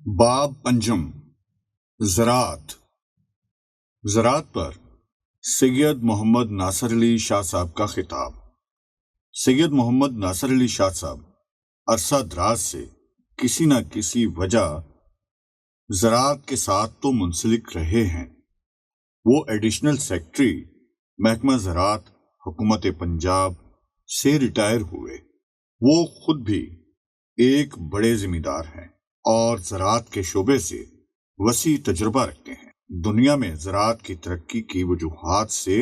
باب پنجم زراعت پر سید محمد ناصر علی شاہ صاحب کا خطاب۔ سید محمد ناصر علی شاہ صاحب عرصہ دراز سے کسی نہ کسی وجہ زراعت کے ساتھ تو منسلک رہے ہیں۔ وہ ایڈیشنل سیکرٹری محکمہ زراعت حکومت پنجاب سے ریٹائر ہوئے۔ وہ خود بھی ایک بڑے ذمہ دار ہیں اور زراعت کے شعبے سے وسیع تجربہ رکھتے ہیں۔ دنیا میں زراعت کی ترقی کی وجوہات سے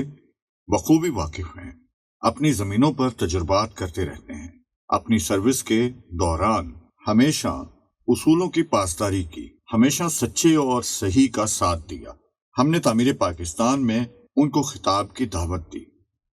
بخوبی واقف ہیں۔ اپنی زمینوں پر تجربات کرتے رہتے ہیں۔ اپنی سروس کے دوران ہمیشہ اصولوں کی پاسداری کی، ہمیشہ سچے اور صحیح کا ساتھ دیا۔ ہم نے تعمیر پاکستان میں ان کو خطاب کی دعوت دی۔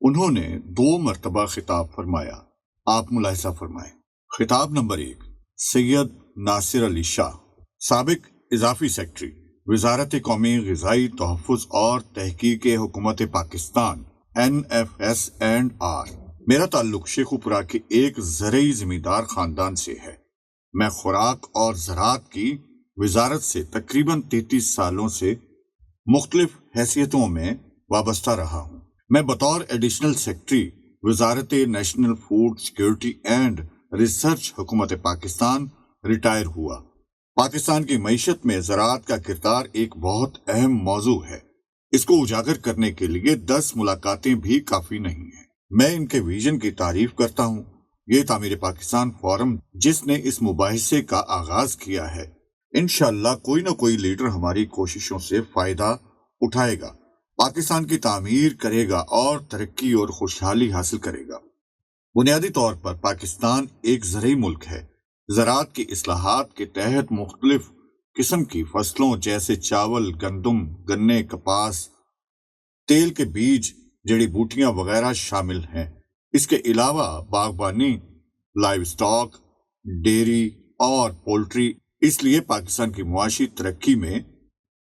انہوں نے 2 مرتبہ خطاب فرمایا۔ آپ ملاحظہ فرمائیں۔ خطاب نمبر 1، سید ناصر علی شاہ، سابق اضافی سیکرٹری وزارت قومی غذائی تحفظ اور تحقیق حکومت پاکستان NFS&R۔ میرا تعلق شیخوپورہ کے ایک زرعی ذمہ دار خاندان سے ہے۔ میں خوراک اور زراعت کی وزارت سے تقریباً 33 سالوں سے مختلف حیثیتوں میں وابستہ رہا ہوں۔ میں بطور ایڈیشنل سیکرٹری وزارت national food security and research حکومت پاکستان ریٹائر ہوا۔ پاکستان کی معیشت میں زراعت کا کردار ایک بہت اہم موضوع ہے۔ اس کو اجاگر کرنے کے لیے 10 ملاقاتیں بھی کافی نہیں ہیں۔ میں ان کے ویژن کی تعریف کرتا ہوں۔ یہ تعمیر پاکستان فورم جس نے اس مباحثے کا آغاز کیا ہے، انشاءاللہ کوئی نہ کوئی لیڈر ہماری کوششوں سے فائدہ اٹھائے گا، پاکستان کی تعمیر کرے گا اور ترقی اور خوشحالی حاصل کرے گا۔ بنیادی طور پر پاکستان ایک زرعی ملک ہے۔ زراعت کی اصلاحات کے تحت مختلف قسم کی فصلوں جیسے چاول، گندم، گنے، کپاس، تیل کے بیج، جڑی بوٹیاں وغیرہ شامل ہیں۔ اس کے علاوہ باغبانی، لائیو سٹاک، ڈیری اور پولٹری۔ اس لیے پاکستان کی معاشی ترقی میں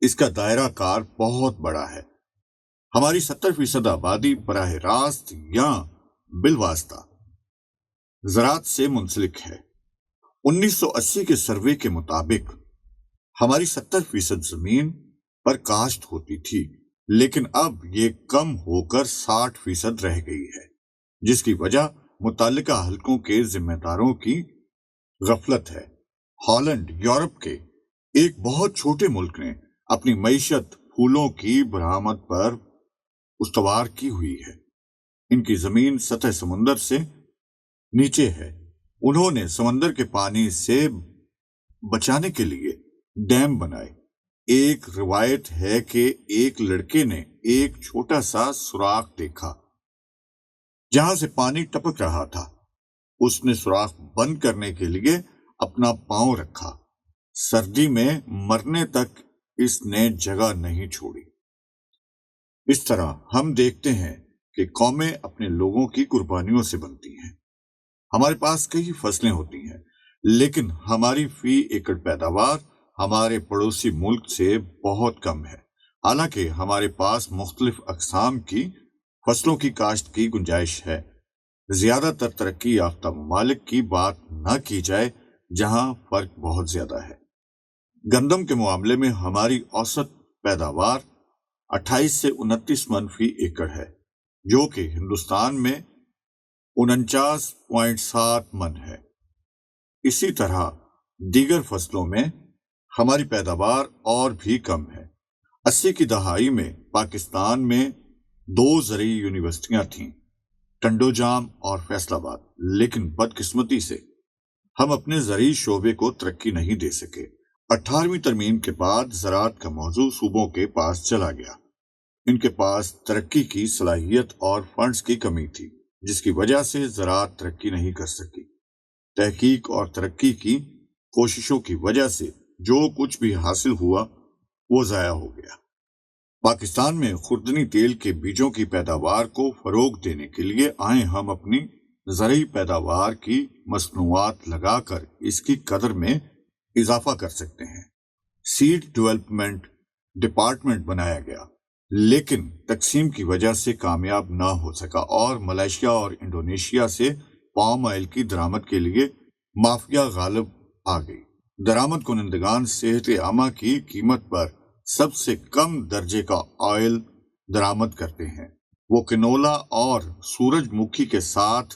اس کا دائرہ کار بہت بڑا ہے۔ ہماری 70% آبادی براہ راست یا بالواسطہ زراعت سے منسلک ہے۔ 1980 کے سروے کے مطابق ہماری 70% زمین پر کاشت ہوتی تھی، لیکن اب یہ کم ہو کر 60% رہ گئی ہے، جس کی وجہ متعلقہ حلقوں کے ذمہ داروں کی غفلت ہے۔ ہالینڈ، یورپ کے ایک بہت چھوٹے ملک نے اپنی معیشت پھولوں کی برآمد پر استوار کی ہوئی ہے۔ ان کی زمین سطح سمندر سے نیچے ہے۔ انہوں نے سمندر کے پانی سے بچانے کے لیے ڈیم بنائے۔ ایک روایت ہے کہ ایک لڑکے نے ایک چھوٹا سا سوراخ دیکھا جہاں سے پانی ٹپک رہا تھا۔ اس نے سوراخ بند کرنے کے لیے اپنا پاؤں رکھا۔ سردی میں مرنے تک اس نے جگہ نہیں چھوڑی۔ اس طرح ہم دیکھتے ہیں کہ قومیں اپنے لوگوں کی قربانیوں سے بنتی ہیں۔ ہمارے پاس کئی فصلیں ہوتی ہیں، لیکن ہماری فی ایکڑ پیداوار ہمارے پڑوسی ملک سے بہت کم ہے۔ حالانکہ ہمارے پاس مختلف اقسام کی فصلوں کی کاشت کی گنجائش ہے۔ زیادہ تر ترقی یافتہ ممالک کی بات نہ کی جائے جہاں فرق بہت زیادہ ہے۔ گندم کے معاملے میں ہماری اوسط پیداوار 28 سے 29 من فی ایکڑ ہے، جو کہ ہندوستان میں 49.7 من ہے۔ اسی طرح دیگر فصلوں میں ہماری پیداوار اور بھی کم ہے۔ 80 کی دہائی میں پاکستان میں 2 زرعی یونیورسٹیاں تھیں، ٹنڈو جام اور فیصل آباد، لیکن بدقسمتی سے ہم اپنے زرعی شعبے کو ترقی نہیں دے سکے۔ 18ویں ترمیم کے بعد زراعت کا موضوع صوبوں کے پاس چلا گیا۔ ان کے پاس ترقی کی صلاحیت اور فنڈز کی کمی تھی، جس کی وجہ سے زراعت ترقی نہیں کر سکی۔ تحقیق اور ترقی کی کوششوں کی وجہ سے جو کچھ بھی حاصل ہوا وہ ضائع ہو گیا۔ پاکستان میں خوردنی تیل کے بیجوں کی پیداوار کو فروغ دینے کے لیے آئے ہم اپنی زرعی پیداوار کی مصنوعات لگا کر اس کی قدر میں اضافہ کر سکتے ہیں۔ سیڈ ڈیولپمنٹ ڈپارٹمنٹ بنایا گیا، لیکن تقسیم کی وجہ سے کامیاب نہ ہو سکا اور ملائیشیا اور انڈونیشیا سے پام آئل کی درآمد کے لیے مافیا غالب آ گئی۔ درآمد کنندگان صحت عامہ کی قیمت پر سب سے کم درجے کا آئل درآمد کرتے ہیں۔ وہ کنولا اور سورج مکھی کے ساتھ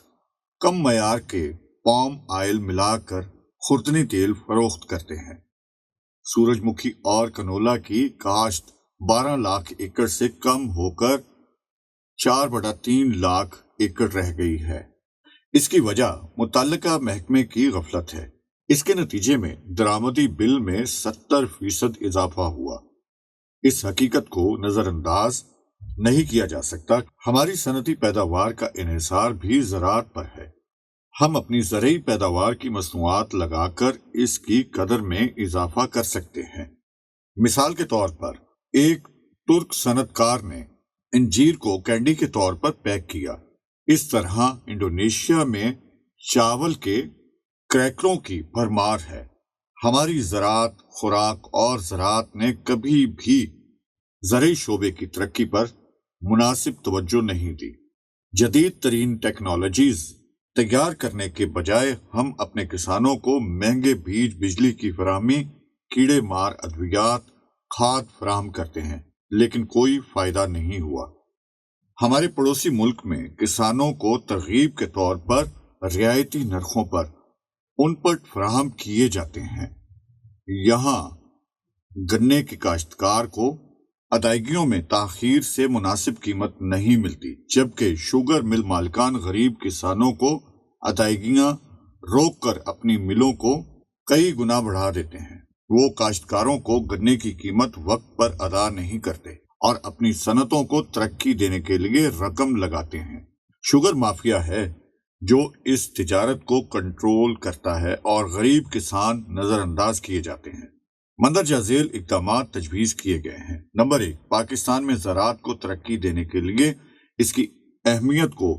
کم معیار کے پام آئل ملا کر خوردنی تیل فروخت کرتے ہیں۔ سورج مکھی اور کنولا کی کاشت 12 لاکھ ایکڑ سے کم ہو کر 4/3 لاکھ ایکڑ رہ گئی ہے۔ اس کی وجہ متعلقہ محکمے کی غفلت ہے۔ اس کے نتیجے میں درآمدی بل میں 70% اضافہ ہوا۔ اس حقیقت کو نظر انداز نہیں کیا جا سکتا۔ ہماری صنعتی پیداوار کا انحصار بھی زراعت پر ہے۔ ہم اپنی زرعی پیداوار کی مصنوعات لگا کر اس کی قدر میں اضافہ کر سکتے ہیں۔ مثال کے طور پر ایک ترک صنعت کار نے انجیر کو کینڈی کے طور پر پیک کیا۔ اس طرح انڈونیشیا میں چاول کے کریکروں کی بھرمار ہے۔ ہماری زراعت، خوراک اور زراعت نے کبھی بھی زرعی شعبے کی ترقی پر مناسب توجہ نہیں دی۔ جدید ترین ٹیکنالوجیز تیار کرنے کے بجائے ہم اپنے کسانوں کو مہنگے بیج، بجلی کی فراہمی، کیڑے مار ادویات، کھاد فراہم کرتے ہیں، لیکن کوئی فائدہ نہیں ہوا۔ ہمارے پڑوسی ملک میں کسانوں کو ترغیب کے طور پر رعایتی نرخوں پر انپٹ فراہم کیے جاتے ہیں۔ یہاں گنے کے کاشتکار کو ادائیگیوں میں تاخیر سے مناسب قیمت نہیں ملتی، جبکہ شوگر مل مالکان غریب کسانوں کو ادائیگیاں روک کر اپنی ملوں کو کئی گنا بڑھا دیتے ہیں۔ وہ کاشتکاروں کو گنے کی قیمت وقت پر ادا نہیں کرتے اور اپنی صنعتوں کو ترقی دینے کے لیے رقم لگاتے ہیں۔ شوگر مافیا ہے جو اس تجارت کو کنٹرول کرتا ہے اور غریب کسان نظر انداز کیے جاتے ہیں۔ مندرجہ ذیل اقدامات تجویز کیے گئے ہیں۔ نمبر 1، پاکستان میں زراعت کو ترقی دینے کے لیے اس کی اہمیت کو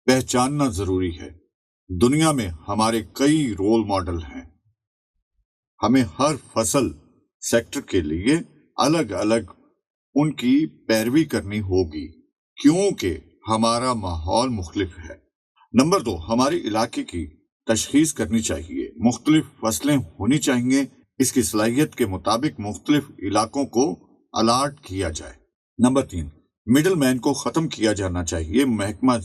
پہچاننا ضروری ہے۔ دنیا میں ہمارے کئی رول ماڈل ہیں۔ ہمیں ہر فصل سیکٹر کے لیے الگ الگ ان کی پیروی کرنی ہوگی، کیونکہ ہمارا ماحول مختلف ہے۔ نمبر 2، ہمارے علاقے کی تشخیص کرنی چاہیے۔ مختلف فصلیں ہونی چاہیے۔ اس کی صلاحیت کے مطابق مختلف علاقوں کو الاٹ کیا جائے۔ نمبر 3، مڈل مین کو ختم کیا جانا چاہیے۔ محکمہ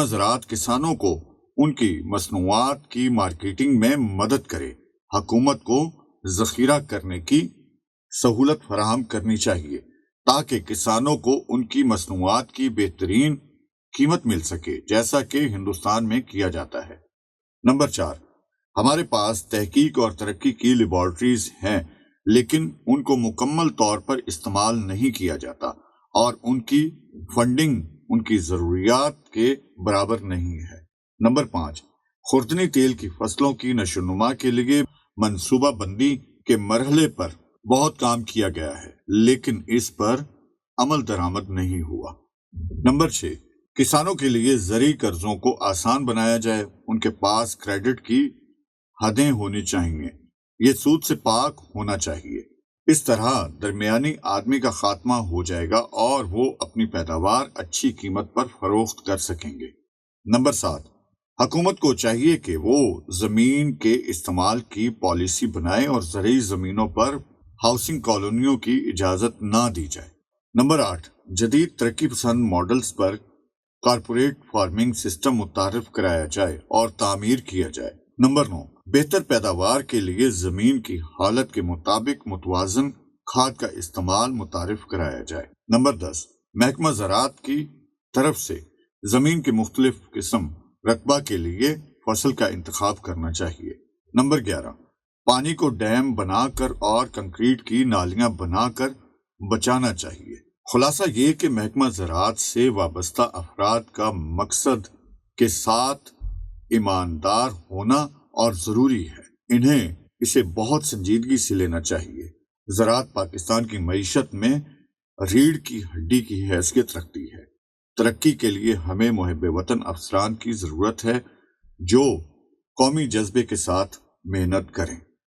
زراعت کسانوں کو ان کی مصنوعات کی مارکیٹنگ میں مدد کرے۔ حکومت کو ذخیرہ کرنے کی سہولت فراہم کرنی چاہیے تاکہ کسانوں کو ان کی مصنوعات کی بہترین قیمت مل سکے، جیسا کہ ہندوستان میں کیا جاتا ہے۔ نمبر 4، ہمارے پاس تحقیق اور ترقی کی لیبارٹریز ہیں، لیکن ان کو مکمل طور پر استعمال نہیں کیا جاتا اور ان کی فنڈنگ ان کی ضروریات کے برابر نہیں ہے۔ نمبر 5، خوردنی تیل کی فصلوں کی نشو و نما کے لیے منصوبہ بندی کے مرحلے پر بہت کام کیا گیا ہے، لیکن اس پر عمل درآمد نہیں ہوا۔ نمبر 6، کسانوں کے لیے زرعی قرضوں کو آسان بنایا جائے۔ ان کے پاس کریڈٹ کی حدیں ہونی چاہیے۔ یہ سود سے پاک ہونا چاہیے۔ اس طرح درمیانی آدمی کا خاتمہ ہو جائے گا اور وہ اپنی پیداوار اچھی قیمت پر فروخت کر سکیں گے۔ نمبر 7، حکومت کو چاہیے کہ وہ زمین کے استعمال کی پالیسی بنائے اور زرعی زمینوں پر ہاؤسنگ کالونیوں کی اجازت نہ دی جائے۔ نمبر 8، جدید ترقی پسند ماڈلز پر کارپوریٹ فارمنگ سسٹم متعارف کرایا جائے اور تعمیر کیا جائے۔ نمبر 9، بہتر پیداوار کے لیے زمین کی حالت کے مطابق متوازن کھاد کا استعمال متعارف کرایا جائے۔ نمبر 10، محکمہ زراعت کی طرف سے زمین کے مختلف قسم رقبہ کے لیے فصل کا انتخاب کرنا چاہیے۔ نمبر 11، پانی کو ڈیم بنا کر اور کنکریٹ کی نالیاں بنا کر بچانا چاہیے۔ خلاصہ یہ کہ محکمہ زراعت سے وابستہ افراد کا مقصد کے ساتھ ایماندار ہونا اور ضروری ہے۔ انہیں اسے بہت سنجیدگی سے لینا چاہیے۔ زراعت پاکستان کی معیشت میں ریڑھ کی ہڈی کی حیثیت رکھتی ہے۔ ترقی کے لیے ہمیں محب وطن افسران کی ضرورت ہے جو قومی جذبے کے ساتھ محنت کریں۔